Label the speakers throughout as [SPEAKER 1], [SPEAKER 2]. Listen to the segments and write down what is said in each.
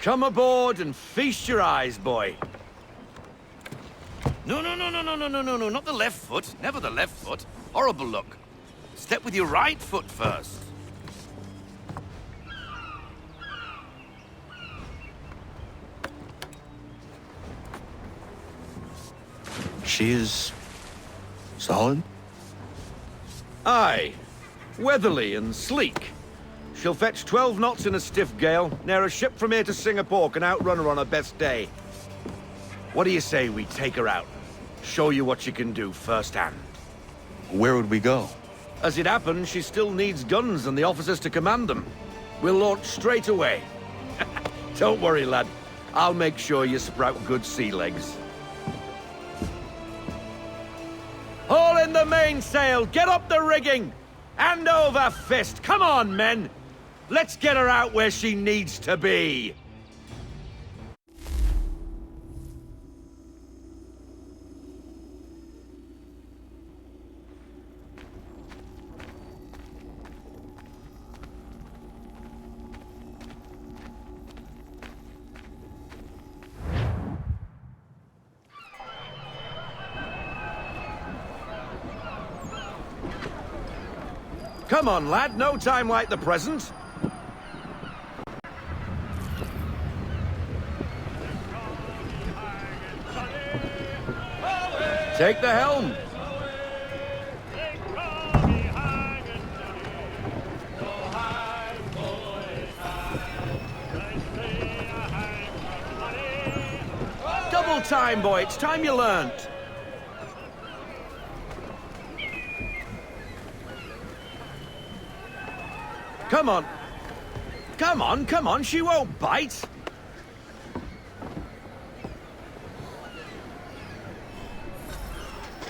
[SPEAKER 1] Come aboard and feast your eyes, boy. No, not the left foot. Never the left foot. Horrible look. Step with your right foot first.
[SPEAKER 2] She is... solid?
[SPEAKER 1] Aye. Weatherly and sleek. She'll fetch 12 knots in a stiff gale, ne'er a ship from here to Singapore can outrun her on her best day. What do you say we take her out? Show you what she can do firsthand.
[SPEAKER 2] Where would we go?
[SPEAKER 1] As it happens, she still needs guns and the officers to command them. We'll launch straight away. Don't worry, lad. I'll make sure you sprout good sea legs. Haul in the mainsail! Get up the rigging! Hand over fist! Come on, men! Let's get her out where she needs to be! Come on, lad, no time like the present. Take the helm. Double time, boy, it's time you learnt. Come on. Come on, she won't bite.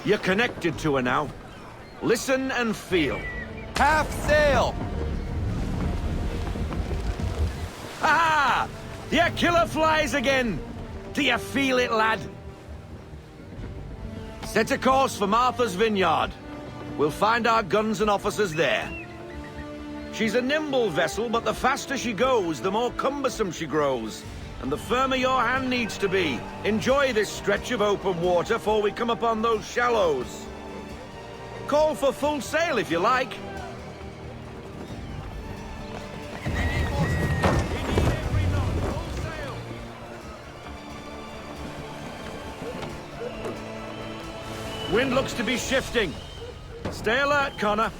[SPEAKER 1] You're connected to her now. Listen and feel.
[SPEAKER 2] Half sail!
[SPEAKER 1] Ha! Your killer flies again! Do you feel it, lad? Set a course for Martha's Vineyard. We'll find our guns and officers there. She's a nimble vessel, but the faster she goes, the more cumbersome she grows. And the firmer your hand needs to be. Enjoy this stretch of open water before we come upon those shallows. Call for full sail if you like. Wind looks to be shifting. Stay alert, Connor.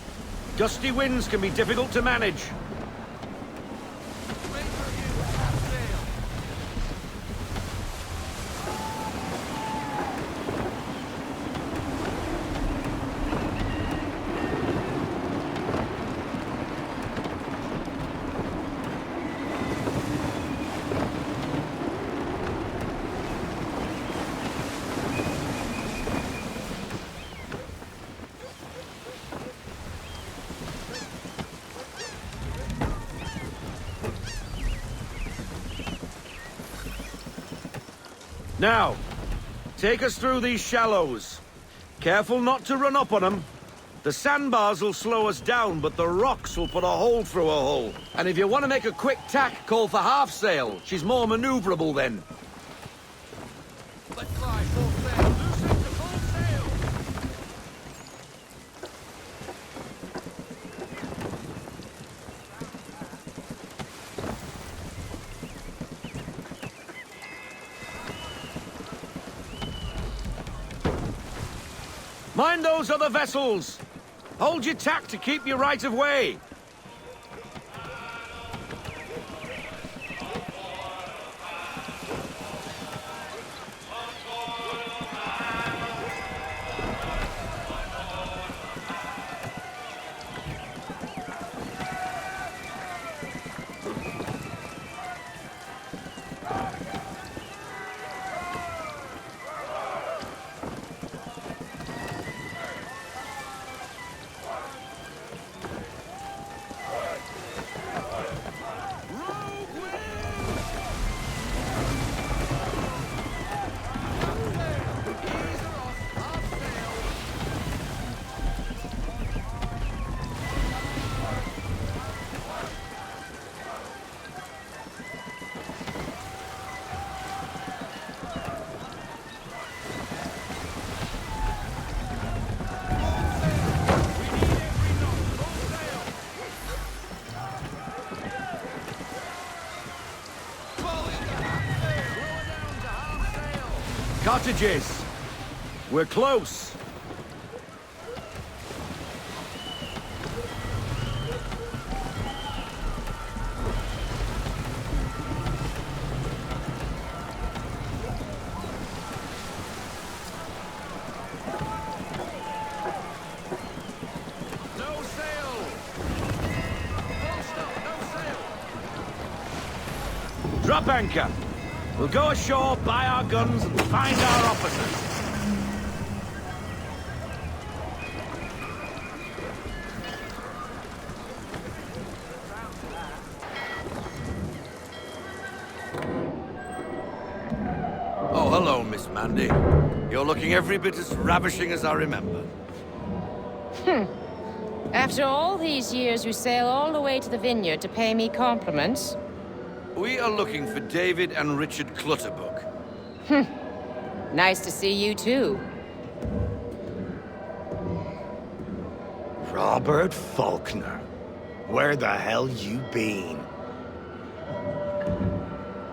[SPEAKER 1] Gusty winds can be difficult to manage. Now, take us through these shallows. Careful not to run up on them. The sandbars will slow us down, but the rocks will put a hole through a hull. And if you want to make a quick tack, call for half sail. She's more maneuverable then. Let's fly full sail. Loosen to full sail. Mind those other vessels! Hold your tack to keep your right of way! Cottages. We're close. No sail. Full stop, no sail. Drop anchor. We'll go ashore, buy our guns, and find our officers. Oh, hello, Miss Mandy. You're looking every bit as ravishing as I remember.
[SPEAKER 3] After all these years, you sail all the way to the vineyard to pay me compliments?
[SPEAKER 1] We are looking for David and Richard Clutterbuck.
[SPEAKER 3] Nice to see you, too.
[SPEAKER 4] Robert Faulkner. Where the hell you been?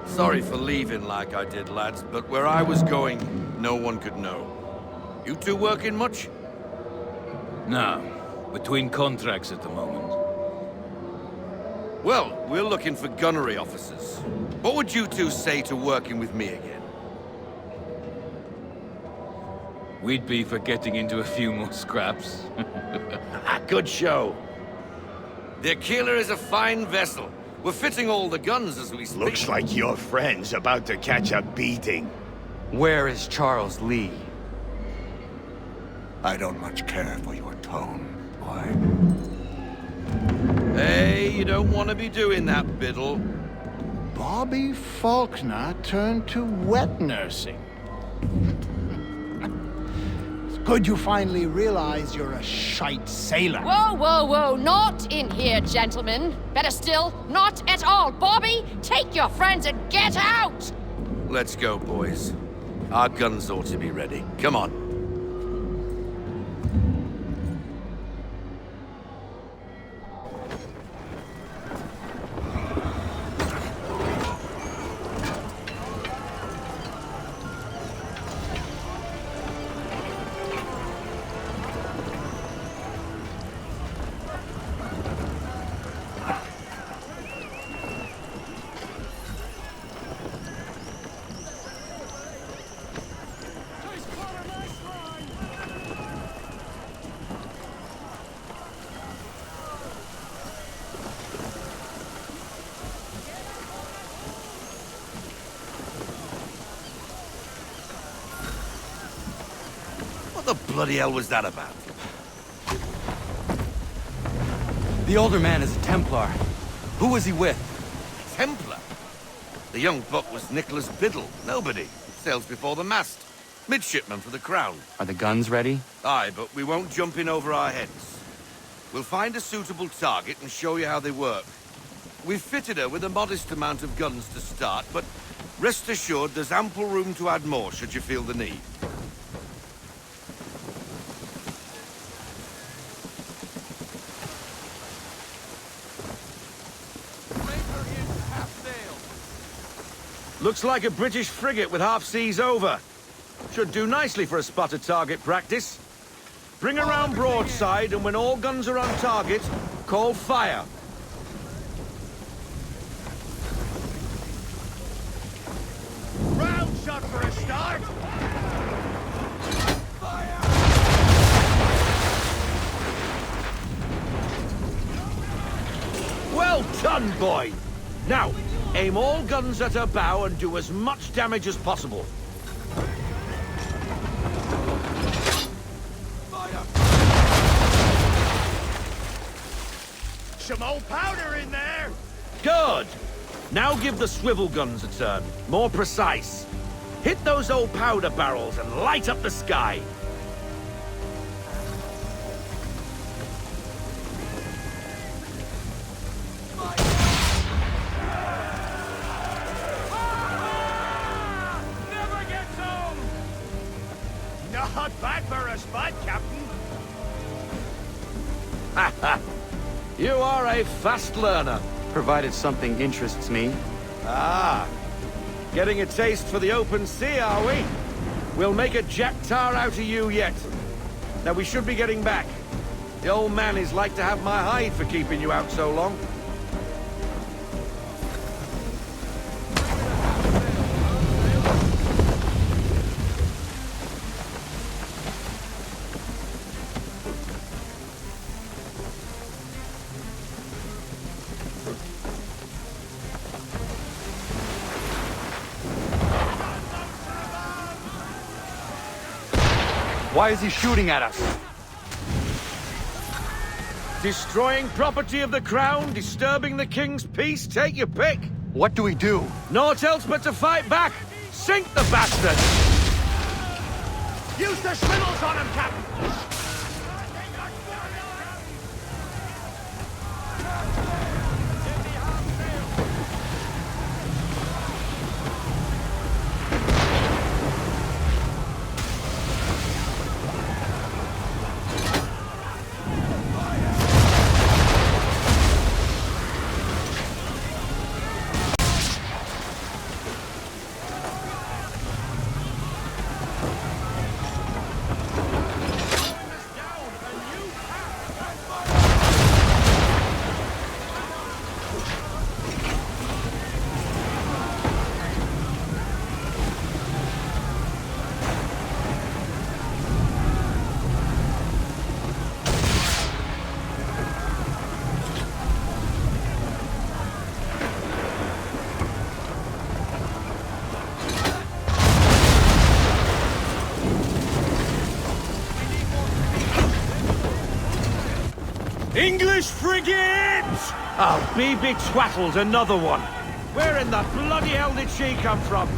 [SPEAKER 1] Sorry for leaving like I did, lads, but where I was going, no one could know. You two working much?
[SPEAKER 5] No, between contracts at the moment.
[SPEAKER 1] Well, we're looking for gunnery officers. What would you two say to working with me again?
[SPEAKER 5] We'd be for getting into a few more scraps.
[SPEAKER 1] Good show. The Aquila is a fine vessel. We're fitting all the guns as we speak.
[SPEAKER 4] Looks like your friend's about to catch a beating.
[SPEAKER 2] Where is Charles Lee? I don't much care for your tone, boy.
[SPEAKER 1] Hey, you don't want to be doing that, Biddle.
[SPEAKER 6] Bobby Faulkner turned to wet nursing. It's good you finally realize you're a shite sailor.
[SPEAKER 3] Whoa, whoa, whoa, not in here, gentlemen. Better still, not at all. Bobby, take your friends and get out!
[SPEAKER 1] Let's go, boys. Our guns ought to be ready. Come on. What the bloody hell was that about?
[SPEAKER 2] The older man is a Templar. Who was he with?
[SPEAKER 1] Templar? The young buck was Nicholas Biddle. Nobody. Sails before the mast. Midshipman for the Crown.
[SPEAKER 2] Are the guns ready?
[SPEAKER 1] Aye, but we won't jump in over our heads. We'll find a suitable target and show you how they work. We've fitted her with a modest amount of guns to start, but rest assured there's ample room to add more should you feel the need. Looks like a British frigate with half seas over. Should do nicely for a spotted target practice. Bring around broadside, and when all guns are on target, call fire.
[SPEAKER 4] Round shot for a start!
[SPEAKER 1] Well done, boy! Now, aim all guns at her bow and do as much damage as possible.
[SPEAKER 4] Some old powder in there!
[SPEAKER 1] Good! Now give the swivel guns a turn. More precise. Hit those old powder barrels and light up the sky.
[SPEAKER 4] Not bad for a spot, Captain.
[SPEAKER 1] You are a fast learner.
[SPEAKER 2] Provided something interests me.
[SPEAKER 1] Ah, getting a taste for the open sea, are we? We'll make a jack tar out of you yet. Now we should be getting back. The old man is like to have my hide for keeping you out so long.
[SPEAKER 2] Why is he shooting at us?
[SPEAKER 1] Destroying property of the crown, disturbing the king's peace, take your pick.
[SPEAKER 2] What do we do?
[SPEAKER 1] Naught else but to fight back. Sink the bastard!
[SPEAKER 6] Use the swivels on him, Captain!
[SPEAKER 1] English frigate! Oh, be betwattled, another one. Where in the bloody hell did she come from?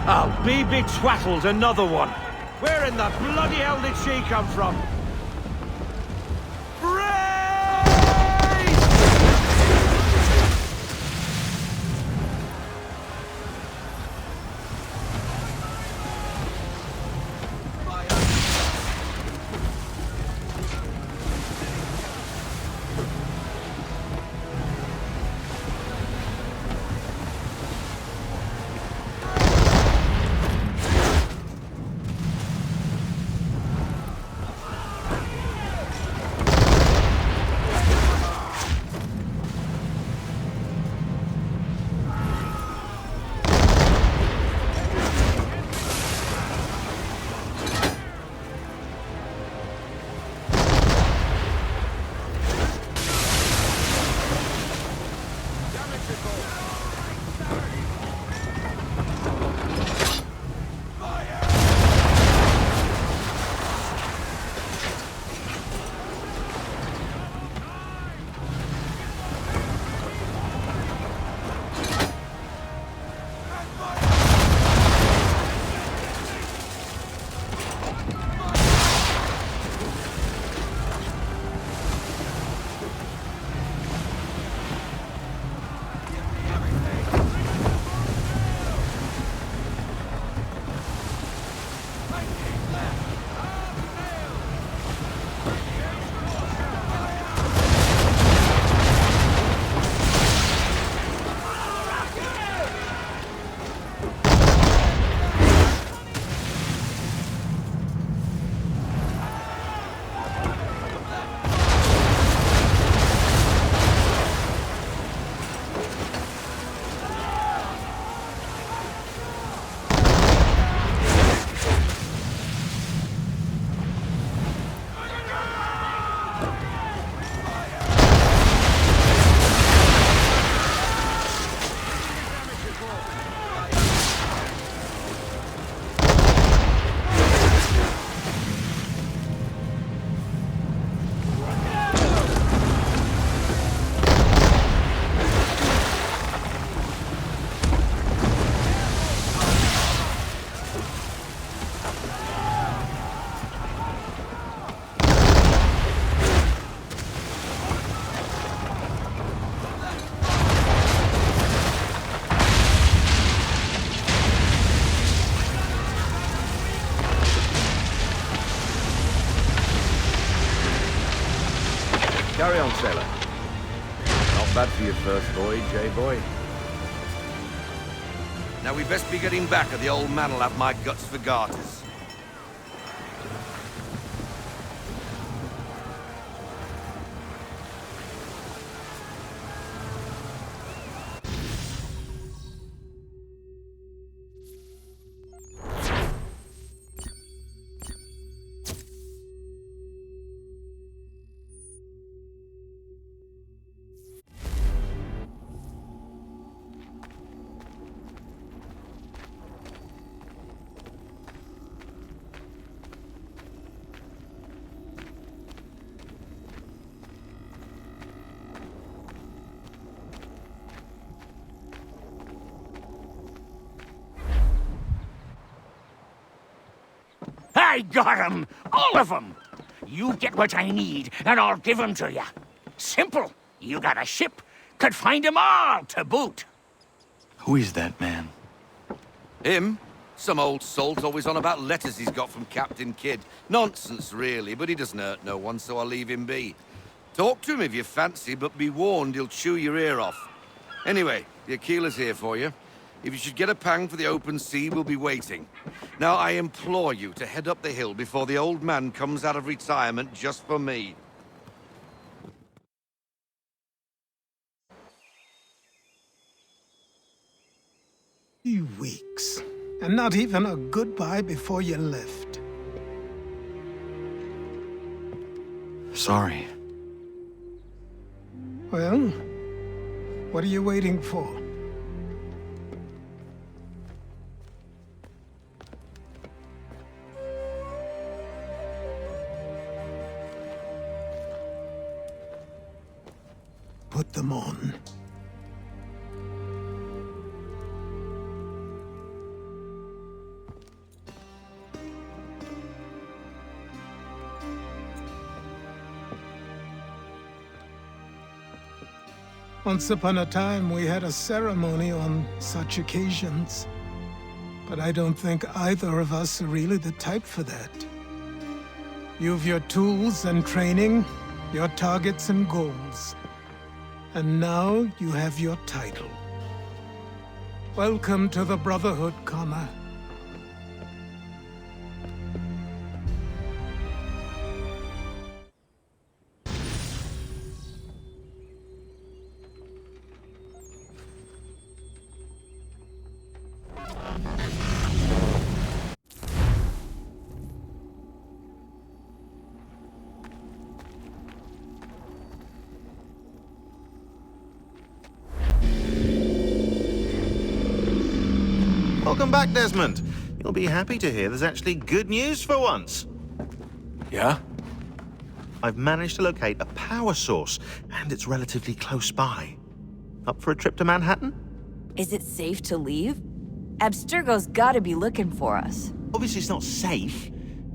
[SPEAKER 1] Oh, be betwattled, another one. Where in the bloody hell did she come from? Carry on, sailor. Not bad for your first voyage, eh, boy? Now we best be getting back, or the old man'll have my guts for garters.
[SPEAKER 7] I got 'em! All of 'em! You get what I need, and I'll give 'em to you. Simple. You got a ship, could find 'em all to boot.
[SPEAKER 2] Who is that man?
[SPEAKER 1] Him? Some old salt always on about letters he's got from Captain Kidd. Nonsense, really, but he doesn't hurt no one, so I'll leave him be. Talk to him if you fancy, but be warned he'll chew your ear off. Anyway, the Aquila's here for you. If you should get a pang for the open sea, we'll be waiting. Now, I implore you to head up the hill before the old man comes out of retirement just for me.
[SPEAKER 6] 3 weeks, and not even a goodbye before you left.
[SPEAKER 2] Sorry.
[SPEAKER 6] Well, what are you waiting for? Put them on. Once upon a time, we had a ceremony on such occasions. But I don't think either of us are really the type for that. You've your tools and training, your targets and goals. And now you have your title. Welcome to the Brotherhood, Connor.
[SPEAKER 8] Welcome back, Desmond. You'll be happy to hear there's actually good news for once.
[SPEAKER 2] Yeah?
[SPEAKER 8] I've managed to locate a power source, and it's relatively close by. Up for a trip to Manhattan?
[SPEAKER 9] Is it safe to leave? Abstergo's gotta be looking for us.
[SPEAKER 8] Obviously it's not safe.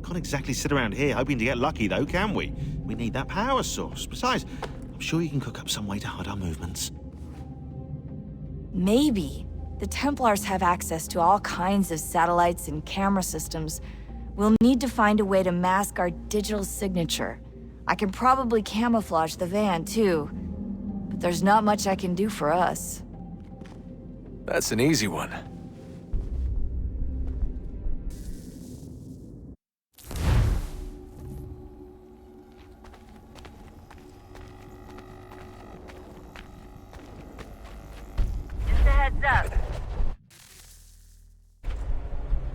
[SPEAKER 8] Can't exactly sit around here hoping to get lucky, though, can we? We need that power source. Besides, I'm sure you can cook up some way to hide our movements.
[SPEAKER 9] Maybe. The Templars have access to all kinds of satellites and camera systems. We'll need to find a way to mask our digital signature. I can probably camouflage the van, too. But there's not much I can do for us.
[SPEAKER 2] That's an easy one.
[SPEAKER 9] Just a heads up.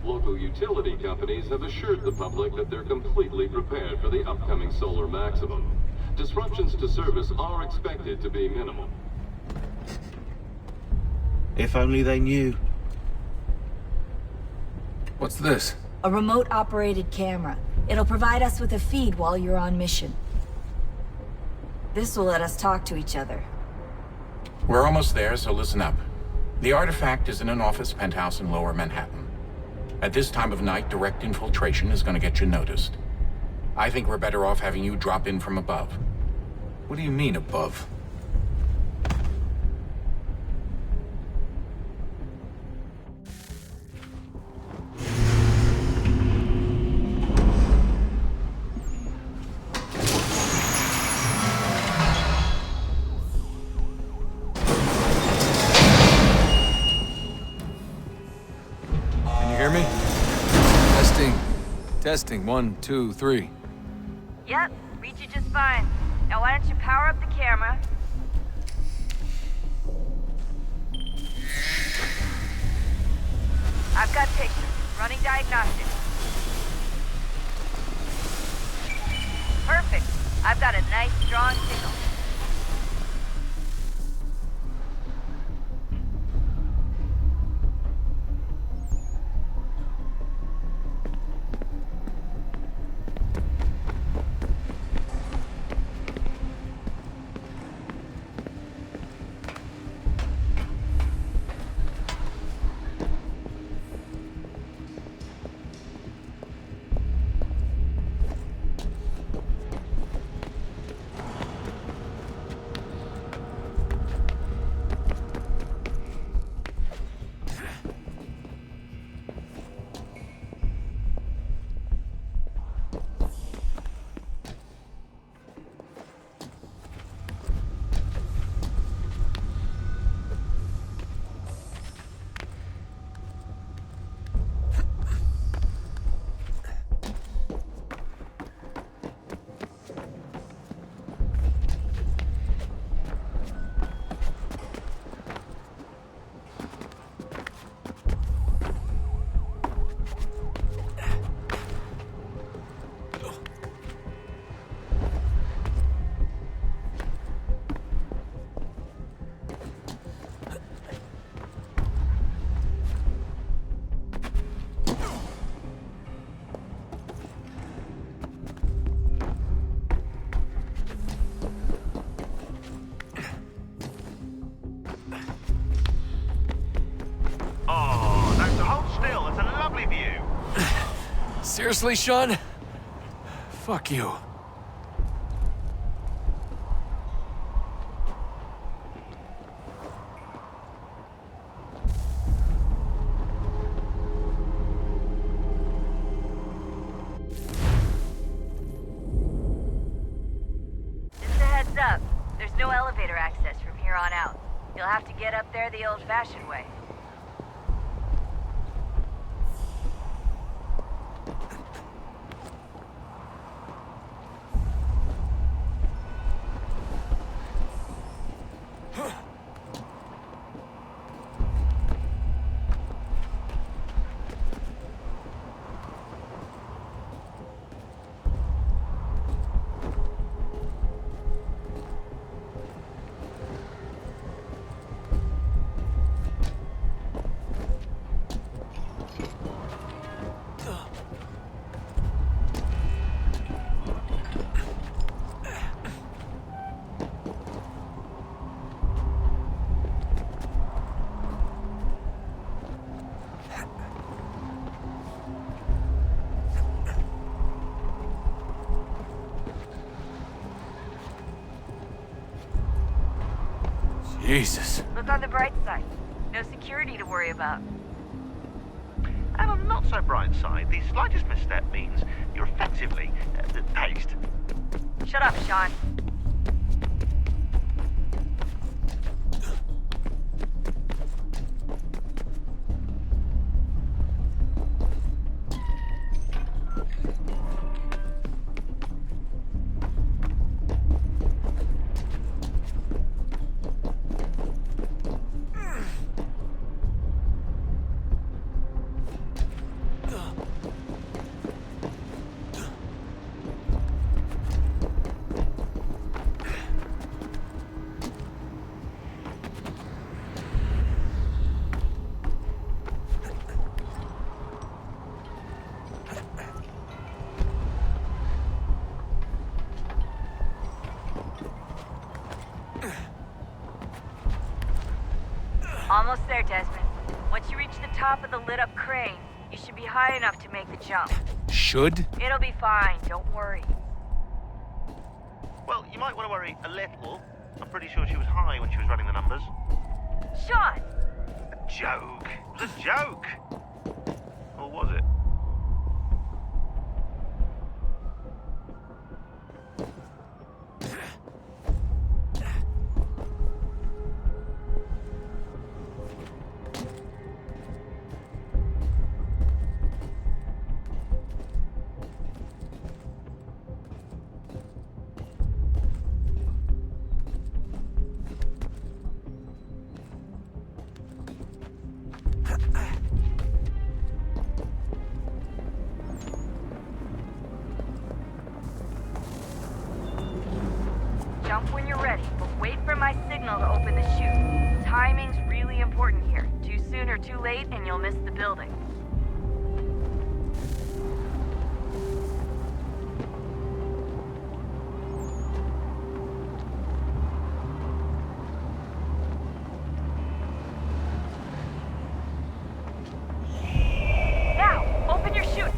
[SPEAKER 10] Local utility companies have assured the public that they're completely prepared for the upcoming solar maximum. Disruptions to service are expected to be minimal.
[SPEAKER 8] If only they knew.
[SPEAKER 2] What's this?
[SPEAKER 9] A remote-operated camera. It'll provide us with a feed while you're on mission. This will let us talk to each other.
[SPEAKER 11] We're almost there, so listen up. The artifact is in an office penthouse in Lower Manhattan. At this time of night, direct infiltration is going to get you noticed. I think we're better off having you drop in from above.
[SPEAKER 2] What do you mean, above? Testing, 1, 2, 3.
[SPEAKER 9] Yep, read you just fine. Now why don't you power up the camera? I've got pictures. Running diagnostics. Perfect. I've got a nice, strong signal.
[SPEAKER 2] Seriously, Sean? Fuck you.
[SPEAKER 9] Just a heads up. There's no elevator access from here on out. You'll have to get up there the old-fashioned way.
[SPEAKER 2] Jesus.
[SPEAKER 9] Look on the bright side. No security to worry about.
[SPEAKER 8] And on the not so bright side, the slightest misstep means you're effectively paced.
[SPEAKER 9] Shut up, Sean. Almost there, Desmond. Once you reach the top of the lit-up crane, you should be high enough to make the jump.
[SPEAKER 2] Should?
[SPEAKER 9] It'll be fine, don't worry.
[SPEAKER 8] Well, you might want to worry a little. I'm pretty sure she was high when she was running the numbers.
[SPEAKER 9] Sean!
[SPEAKER 8] A joke. It was a joke. Or was it?
[SPEAKER 9] signal to open the chute. Timing's really important here. Too soon or too late, and you'll miss the building. Now, open your chute.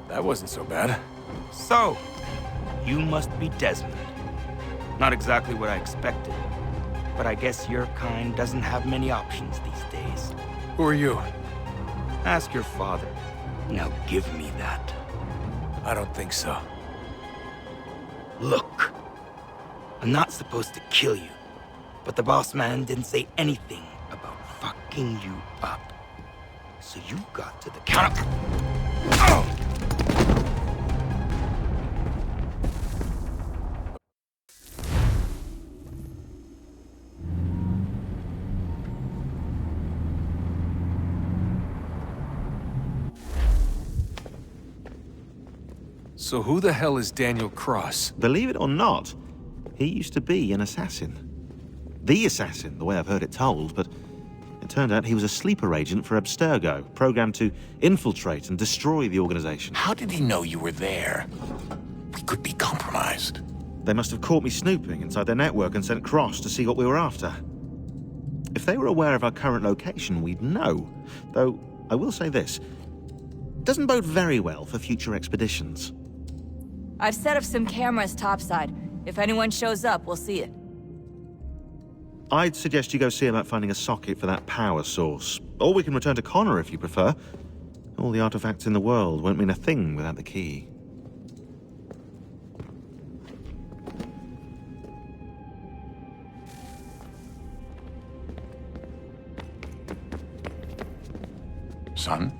[SPEAKER 2] That wasn't so bad.
[SPEAKER 12] So, you must be Desmond. Not exactly what I expected, but I guess your kind doesn't have many options these days.
[SPEAKER 2] Who are you?
[SPEAKER 12] Ask your father. Now give me that.
[SPEAKER 2] I don't think so.
[SPEAKER 12] Look, I'm not supposed to kill you, but the boss man didn't say anything about fucking you up. So you got to the counter. Oh!
[SPEAKER 2] So who the hell is Daniel Cross?
[SPEAKER 8] Believe it or not, he used to be an assassin. The assassin, the way I've heard it told, but it turned out he was a sleeper agent for Abstergo, programmed to infiltrate and destroy the organization.
[SPEAKER 11] How did he know you were there? We could be compromised.
[SPEAKER 8] They must have caught me snooping inside their network and sent Cross to see what we were after. If they were aware of our current location, we'd know. Though, I will say this, it doesn't bode very well for future expeditions.
[SPEAKER 9] I've set up some cameras topside. If anyone shows up, we'll see it.
[SPEAKER 8] I'd suggest you go see about finding a socket for that power source. Or we can return to Connor if you prefer. All the artifacts in the world won't mean a thing without the key.
[SPEAKER 11] Son,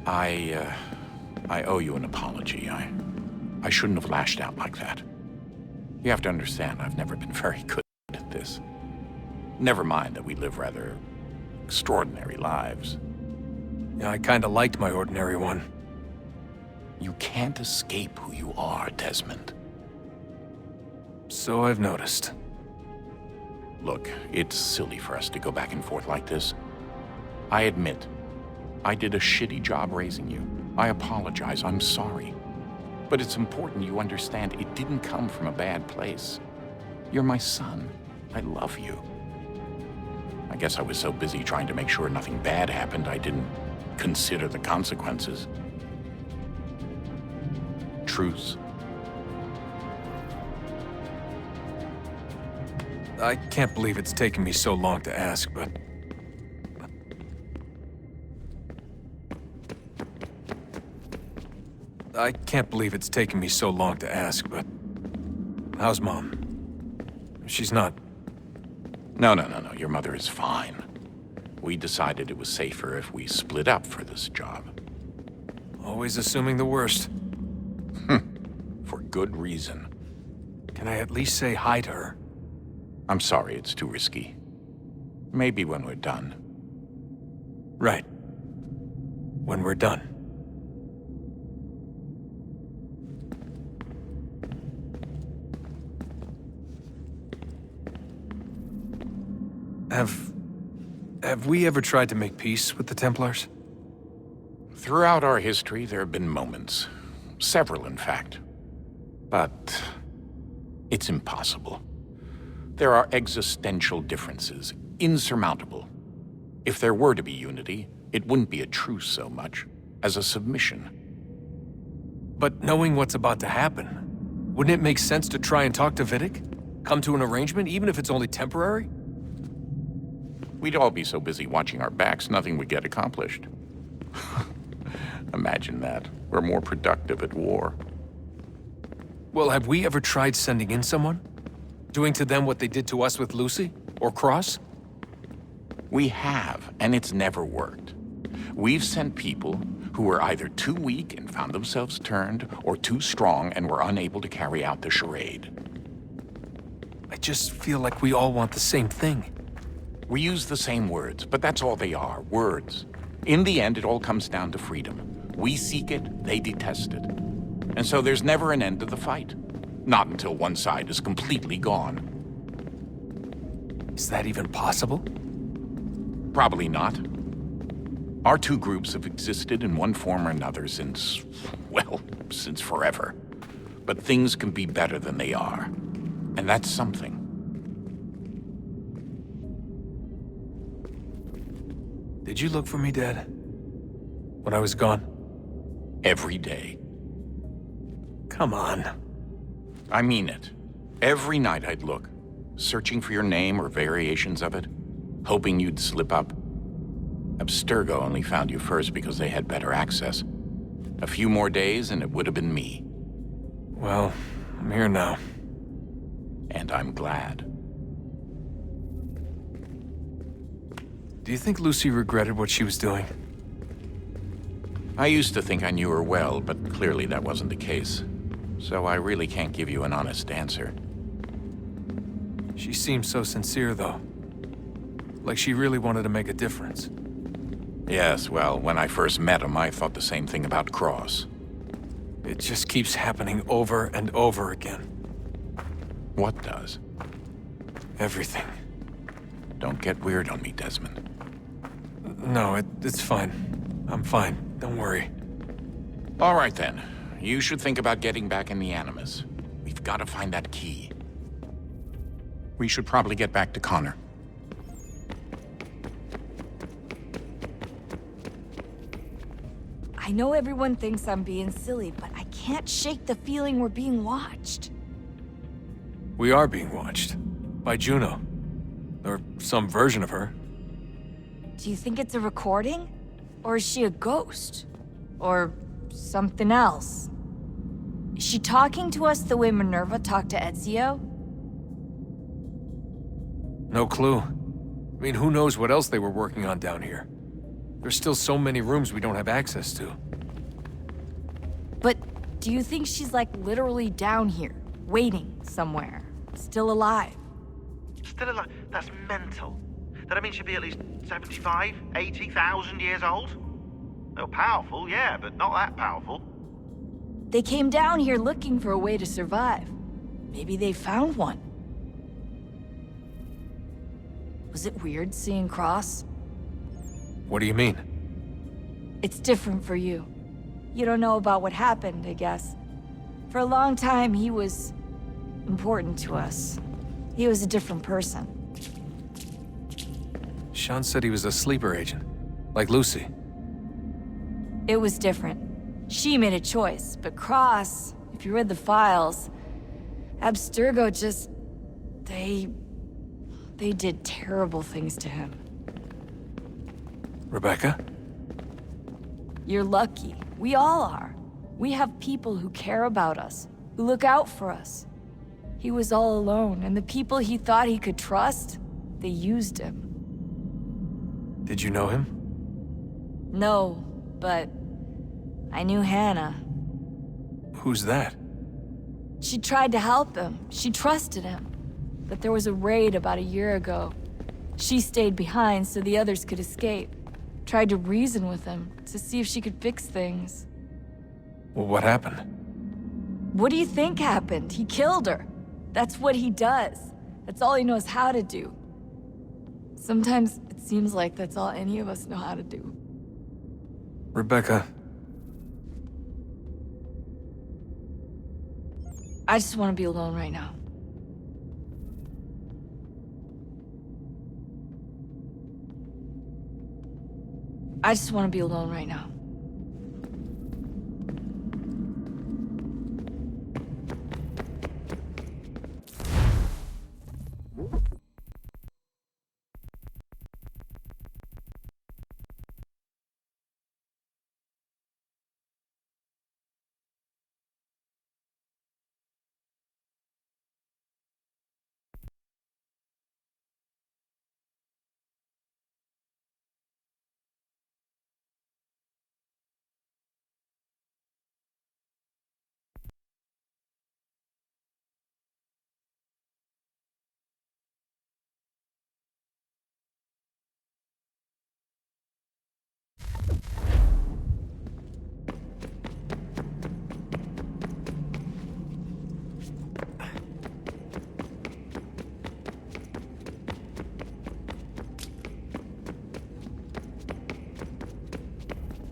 [SPEAKER 11] I owe you an apology. I shouldn't have lashed out like that. You have to understand, I've never been very good at this. Never mind that we live rather extraordinary lives.
[SPEAKER 2] Yeah, I kinda liked my ordinary one.
[SPEAKER 11] You can't escape who you are, Desmond.
[SPEAKER 2] So I've noticed.
[SPEAKER 11] Look, it's silly for us to go back and forth like this. I admit, I did a shitty job raising you. I apologize, I'm sorry. But it's important you understand it didn't come from a bad place. You're my son. I love you. I guess I was so busy trying to make sure nothing bad happened, I didn't consider the consequences. Truce.
[SPEAKER 2] I can't believe it's taken me so long to ask, but... I can't believe it's taken me so long to ask, but... How's Mom? She's not...
[SPEAKER 11] No. Your mother is fine. We decided it was safer if we split up for this job.
[SPEAKER 2] Always assuming the worst.
[SPEAKER 11] For good reason.
[SPEAKER 2] Can I at least say hi to her?
[SPEAKER 11] I'm sorry, it's too risky. Maybe when we're done.
[SPEAKER 2] Right. When we're done. Have we ever tried to make peace with the Templars?
[SPEAKER 11] Throughout our history, there have been moments. Several, in fact. But it's impossible. There are existential differences, insurmountable. If there were to be unity, It wouldn't be a truce so much as a submission.
[SPEAKER 2] But knowing what's about to happen, wouldn't it make sense to try and talk to Vidic? Come to an arrangement, even if it's only temporary?
[SPEAKER 11] We'd all be so busy watching our backs, nothing would get accomplished. Imagine that. We're more productive at war.
[SPEAKER 2] Well, have we ever tried sending in someone? Doing to them what they did to us with Lucy? Or Cross?
[SPEAKER 11] We have, and it's never worked. We've sent people who were either too weak and found themselves turned, or too strong and were unable to carry out the charade.
[SPEAKER 2] I just feel like we all want the same thing.
[SPEAKER 11] We use the same words, but that's all they are, words. In the end, it all comes down to freedom. We seek it, they detest it. And so there's never an end to the fight. Not until one side is completely gone.
[SPEAKER 2] Is that even possible?
[SPEAKER 11] Probably not. Our two groups have existed in one form or another since, well, since forever. But things can be better than they are. And that's something.
[SPEAKER 2] Did you look for me, Dad? When I was gone?
[SPEAKER 11] Every day.
[SPEAKER 2] Come on.
[SPEAKER 11] I mean it. Every night I'd look, searching for your name or variations of it, hoping you'd slip up. Abstergo only found you first because they had better access. A few more days and it would have been me.
[SPEAKER 2] Well, I'm here now.
[SPEAKER 11] And I'm glad.
[SPEAKER 2] Do you think Lucy regretted what she was doing?
[SPEAKER 11] I used to think I knew her well, but clearly that wasn't the case. So I really can't give you an honest answer.
[SPEAKER 2] She seemed so sincere, though. Like she really wanted to make a difference.
[SPEAKER 11] Yes, well, when I first met him, I thought the same thing about Cross.
[SPEAKER 2] It just keeps happening over and over again.
[SPEAKER 11] What does?
[SPEAKER 2] Everything.
[SPEAKER 11] Don't get weird on me, Desmond.
[SPEAKER 2] No, it's fine. I'm fine. Don't worry.
[SPEAKER 11] All right, then. You should think about getting back in the Animus. We've got to find that key. We should probably get back to Connor.
[SPEAKER 9] I know everyone thinks I'm being silly, but I can't shake the feeling we're being watched.
[SPEAKER 2] We are being watched. By Juno. Or some version of her.
[SPEAKER 9] Do you think it's a recording? Or is she a ghost? Or something else? Is she talking to us the way Minerva talked to Ezio?
[SPEAKER 2] No clue. I mean, who knows what else they were working on down here? There's still so many rooms we don't have access to.
[SPEAKER 9] But do you think she's like literally down here, waiting somewhere, still alive?
[SPEAKER 8] Still alive? That's mental. That I mean she'd be at least 75, 80,000 years old? Oh, powerful, yeah, but not that powerful.
[SPEAKER 9] They came down here looking for a way to survive. Maybe they found one. Was it weird seeing Cross?
[SPEAKER 2] What do you mean?
[SPEAKER 9] It's different for you. You don't know about what happened, I guess. For a long time, he was important to us. He was a different person.
[SPEAKER 2] Sean said he was a sleeper agent. Like Lucy.
[SPEAKER 9] It was different. She made a choice, but Cross, if you read the files, Abstergo just... They did terrible things to him.
[SPEAKER 2] Rebecca?
[SPEAKER 9] You're lucky. We all are. We have people who care about us, who look out for us. He was all alone, and the people he thought he could trust, they used him.
[SPEAKER 2] Did you know him?
[SPEAKER 9] No, but I knew Hannah.
[SPEAKER 2] Who's that?
[SPEAKER 9] She tried to help him. She trusted him. But there was a raid about a year ago. She stayed behind so the others could escape. Tried to reason with him to see if she could fix things.
[SPEAKER 2] Well, what happened?
[SPEAKER 9] What do you think happened? He killed her. That's what he does. That's all he knows how to do. Sometimes it seems like that's all any of us know how to do.
[SPEAKER 2] Rebecca.
[SPEAKER 9] I just want to be alone right now. I just want to be alone right now.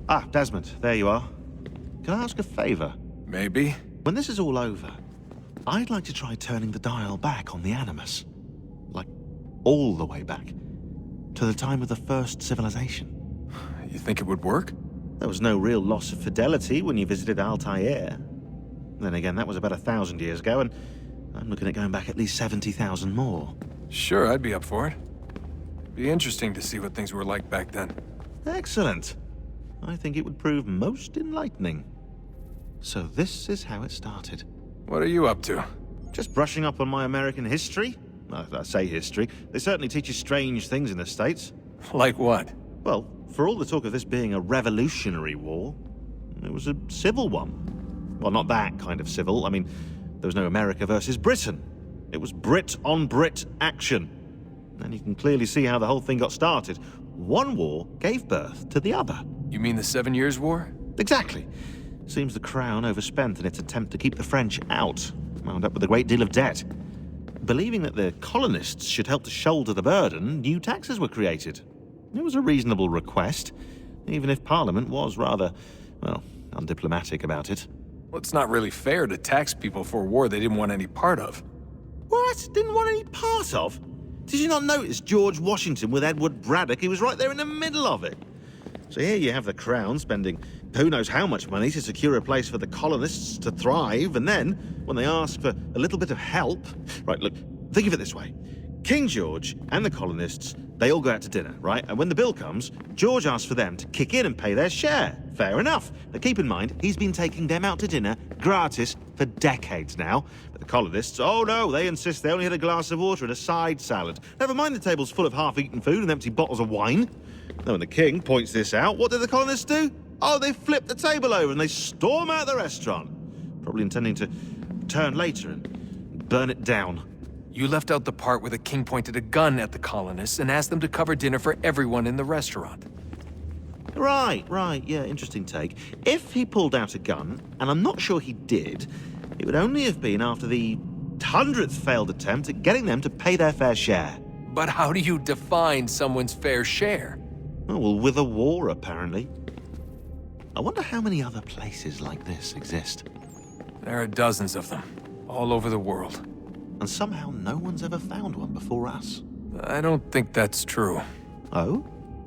[SPEAKER 8] Ah, Desmond, there you are. Can I ask a favor?
[SPEAKER 2] Maybe.
[SPEAKER 8] When this is all over, I'd like to try turning the dial back on the Animus. Like, all the way back. To the time of the first civilization.
[SPEAKER 2] You think it would work?
[SPEAKER 8] There was no real loss of fidelity when you visited Altair. Then again, that was about 1,000 years ago, and I'm looking at going back at least 70,000 more.
[SPEAKER 2] Sure, I'd be up for it. Be interesting to see what things were like back then.
[SPEAKER 8] Excellent. I think it would prove most enlightening. So this is how it started.
[SPEAKER 2] What are you up to?
[SPEAKER 8] Just brushing up on my American history. I say history. They certainly teach you strange things in the States.
[SPEAKER 2] Like what?
[SPEAKER 8] Well, for all the talk of this being a revolutionary war, it was a civil one. Well, not that kind of civil. I mean, there was no America versus Britain. It was Brit on Brit action. And you can clearly see how the whole thing got started. One war gave birth to the other.
[SPEAKER 2] You mean the 7 Years' War?
[SPEAKER 8] Exactly. Seems the Crown overspent in its attempt to keep the French out, wound up with a great deal of debt. Believing that the colonists should help to shoulder the burden, new taxes were created. It was a reasonable request, even if Parliament was rather, well, undiplomatic about it.
[SPEAKER 2] Well, it's not really fair to tax people for a war they didn't want any part of.
[SPEAKER 8] What? Didn't want any part of? Did you not notice George Washington with Edward Braddock? He was right there in the middle of it. So here you have the Crown spending who knows how much money to secure a place for the colonists to thrive, and then, when they ask for a little bit of help... Right, look, think of it this way. King George and the colonists, they all go out to dinner, right? And when the bill comes, George asks for them to kick in and pay their share. Fair enough. But keep in mind, he's been taking them out to dinner gratis for decades now. But the colonists, oh no, they insist they only had a glass of water and a side salad. Never mind the table's full of half-eaten food and empty bottles of wine. Now, when the king points this out, what do the colonists do? Oh, they flip the table over and they storm out the restaurant. Probably intending to return later and burn it down.
[SPEAKER 2] You left out the part where the king pointed a gun at the colonists and asked them to cover dinner for everyone in the restaurant.
[SPEAKER 8] Right, yeah, interesting take. If he pulled out a gun, and I'm not sure he did, it would only have been after the 100th failed attempt at getting them to pay their fair share.
[SPEAKER 2] But how do you define someone's fair share?
[SPEAKER 8] Oh, well, with a war, apparently. I wonder how many other places like this exist.
[SPEAKER 2] There are dozens of them, all over the world.
[SPEAKER 8] And somehow no one's ever found one before us.
[SPEAKER 2] I don't think that's true.
[SPEAKER 8] Oh?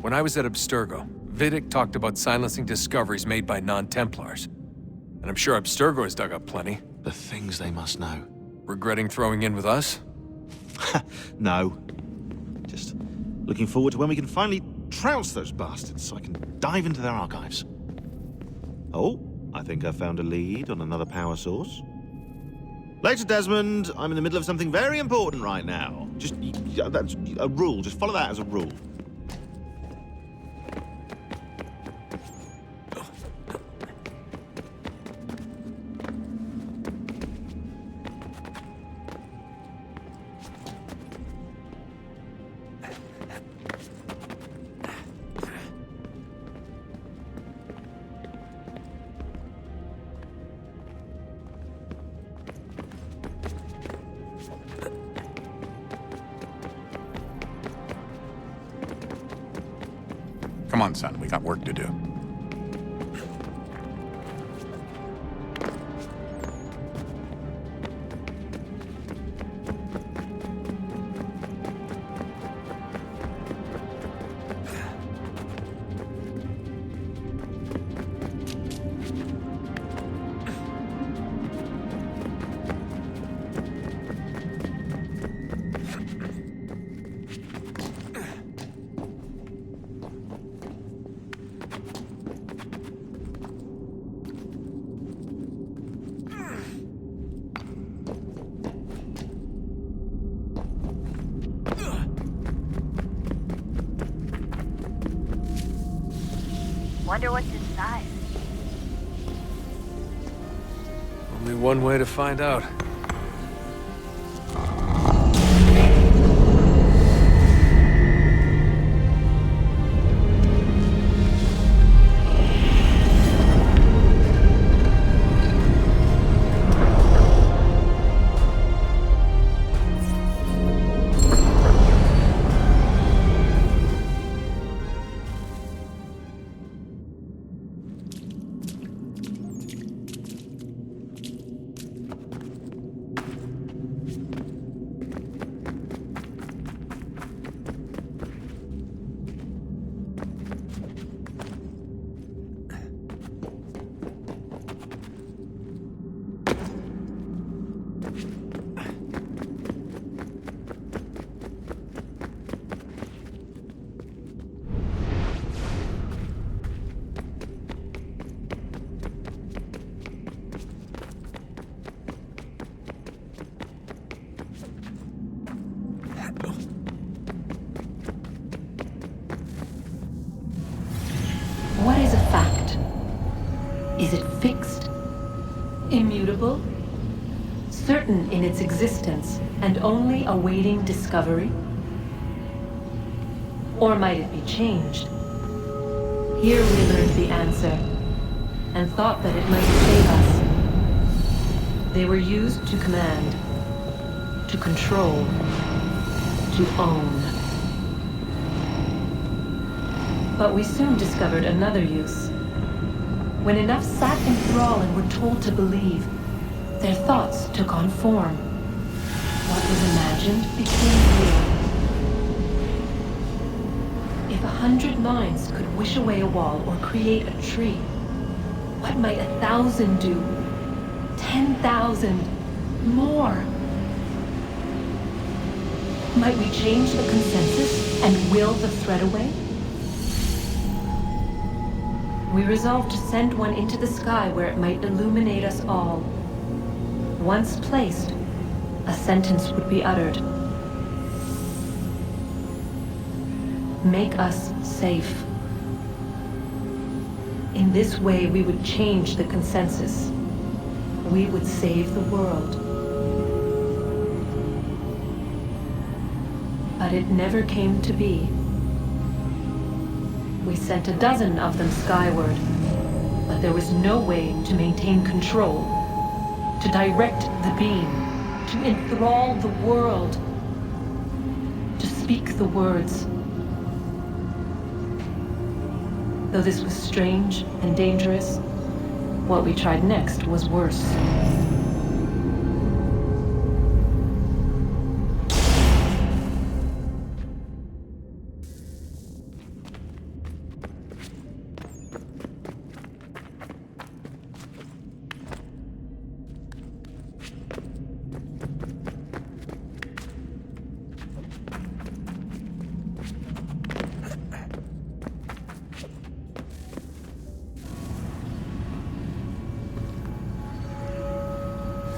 [SPEAKER 2] When I was at Abstergo, Vidic talked about silencing discoveries made by non-Templars. And I'm sure Abstergo has dug up plenty.
[SPEAKER 8] The things they must know.
[SPEAKER 2] Regretting throwing in with us?
[SPEAKER 8] No. Just looking forward to when we can finally trounce those bastards so I can dive into their archives. Oh, I think I found a lead on another power source. Later, Desmond. I'm in the middle of something very important right now. Just, that's a rule. Just follow that as a rule.
[SPEAKER 11] Come on, son, we got work to do.
[SPEAKER 9] Wonder what's inside.
[SPEAKER 2] Only one way to find out.
[SPEAKER 13] What is a fact? Is it fixed? Immutable? Certain in its existence and only awaiting discovery? Or might it be changed? Here we learned the answer, and thought that it might save us. They were used to command, to control, to own. But we soon discovered another use. When enough sat in thrall and were told to believe, their thoughts took on form. What was imagined became real. If 100 minds could wish away a wall or create a tree, what might 1,000 do? 10,000? More? Might we change the consensus and will the threat away? We resolved to send one into the sky where it might illuminate us all. Once placed, a sentence would be uttered. Make us safe. In this way, we would change the consensus. We would save the world. But it never came to be. We sent a dozen of them skyward, but there was no way to maintain control, to direct the beam, to enthrall the world, to speak the words. Though this was strange and dangerous, what we tried next was worse.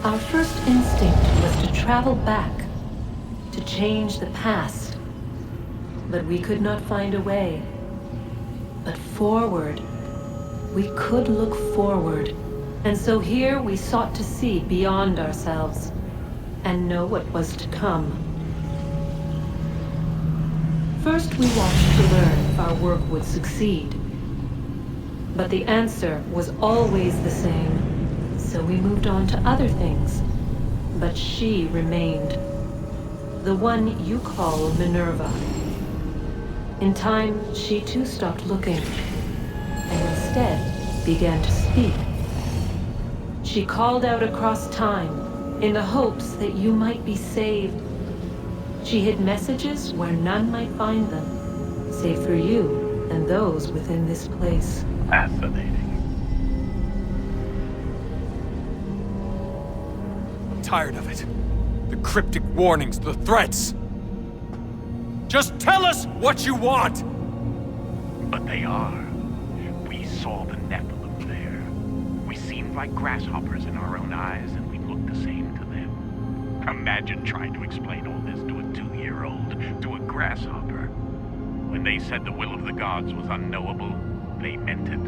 [SPEAKER 13] Our first instinct was to travel back, to change the past. But we could not find a way. But forward, we could look forward. And so here we sought to see beyond ourselves, and know what was to come. First we watched to learn if our work would succeed. But the answer was always the same. So we moved on to other things, but she remained. The one you call Minerva. In time, she too stopped looking, and instead began to speak. She called out across time, in the hopes that you might be saved. She hid messages where none might find them, save for you and those within this place.
[SPEAKER 14] Fascinating.
[SPEAKER 2] Tired of it. The cryptic warnings, the threats. Just tell us what you want!
[SPEAKER 14] But they are. We saw the Nephilim there. We seemed like grasshoppers in our own eyes, and we looked the same to them. Imagine trying to explain all this to a 2-year-old, to a grasshopper. When they said the will of the gods was unknowable, They meant it.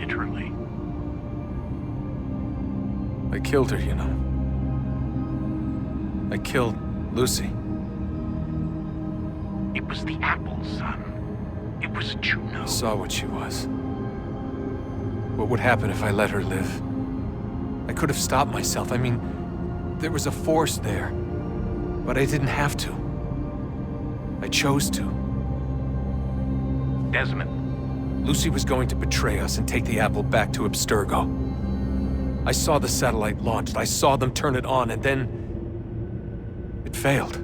[SPEAKER 14] Literally.
[SPEAKER 2] I killed her, you know. I killed Lucy.
[SPEAKER 14] It was the apple, son. It was Juno.
[SPEAKER 2] I saw what she was. What would happen if I let her live? I could have stopped myself. I mean, there was a force there. But I didn't have to. I chose to.
[SPEAKER 14] Desmond.
[SPEAKER 2] Lucy was going to betray us and take the apple back to Abstergo. I saw the satellite launched. I saw them turn it on, and then... it failed.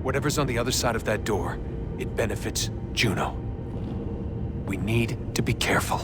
[SPEAKER 2] Whatever's on the other side of that door, it benefits Juno. We need to be careful.